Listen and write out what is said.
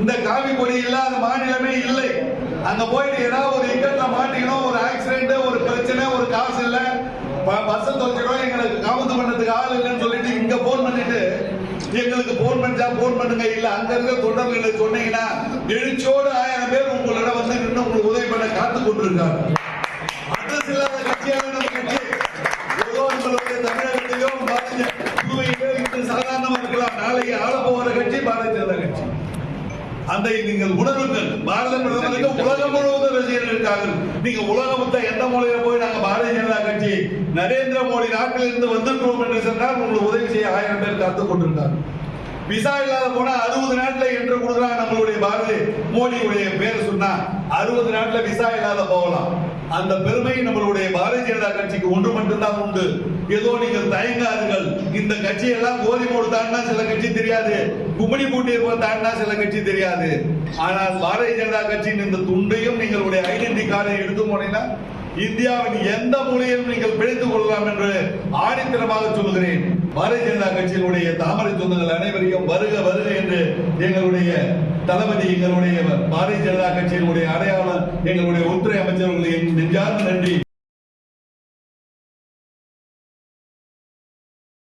இந்த காவி கொடி இல்லாத மாநிலமே இல்லை. அங்க போயிட்டு ஏதாவது ஒரு இக்கட்ல மாட்டிக்கணும், ஒரு ஆக்சிடென்ட், ஒரு பிரச்சனை, ஒரு காசு இல்ல, பஸ் தொலைச்சிடும், எங்களுக்கு காவந்து பண்றதுக்கு ஆள் இல்லைன்னு சொல்லிட்டு இங்க போன் பண்ணிட்டு எங்களுக்கு போன் பண்ணா போன் பண்ணுங்க, இல்ல அங்க இருக்க தொண்டர்களுக்கு சொன்னீங்கன்னா எழுச்சியோடு 1000 பேர் உங்களோட வந்து நின்று உங்களுக்கு உதவி பண்ண காத்து கொண்டிருக்காங்க. அட்ரஸ் இல்லாத கட்சியாக நம்ம கட்சி ஏதோ நம்மளுடைய தமிழகத்திலும் சாதாரணமா இருக்கலாம். நாளைக்கு ஆள போகிற கட்சி பாரதிய ஜனதா கட்சி. அந்த நீங்கள் உணர்வுகள் பாரத பிரதமருக்கு உலகம் முழுவதும் ரசிகர்கள் இருக்கார்கள். நீங்க உலகம் எந்த மூலையில போய் நாங்க பாரதிய ஜனதா கட்சி நரேந்திர மோடி நாட்டில் இருந்து வந்திருக்கிறோம் என்று சொன்னால் உங்களுக்கு உதவி செய்ய 1000 பேர் காத்துக் கொண்டிருக்காங்க. விசா இல்லாத போனா 60 நாட்டுல என்று கொடுக்குறாங்க. நம்மளுடைய பாரதிய மோடியுடைய பேரை சொன்னா 60 நாட்டுல விசா இல்லாத போகலாம். அந்த பெருமை நம்மளுடைய பாரதிய ஜனதா கட்சிக்கு ஒன்று மட்டும்தான் உண்டு. ஏதோ நீங்கள் தயங்காதுகள். இந்த கட்சியெல்லாம் கோரிமோடு தாண்டினா சில கட்சி தெரியாது, கும்படி பூட்டி தாண்டினா சில கட்சி தெரியாது. ஆனால் பாரதிய ஜனதா கட்சியின் இந்த துண்டையும் நீங்களுடைய ஐடென்டி கார்டை எடுத்து போனீங்கன்னா இந்தியாவின் எந்த மூலையிலும் நீங்கள் பிழைத்துக் கொள்ளலாம் என்று ஆணித்தரமாக சொல்லுகிறேன். பாரதிய ஜனதா கட்சியினுடைய தாமரை சொந்தங்கள் அனைவரையும் வருக வருக என்று எங்களுடைய தளபதி, எங்களுடைய பாரதிய ஜனதா கட்சியினுடைய அடையாளம், எங்களுடைய உள்துறை அமைச்சர்களுடைய நெஞ்சார்ந்த நன்றி.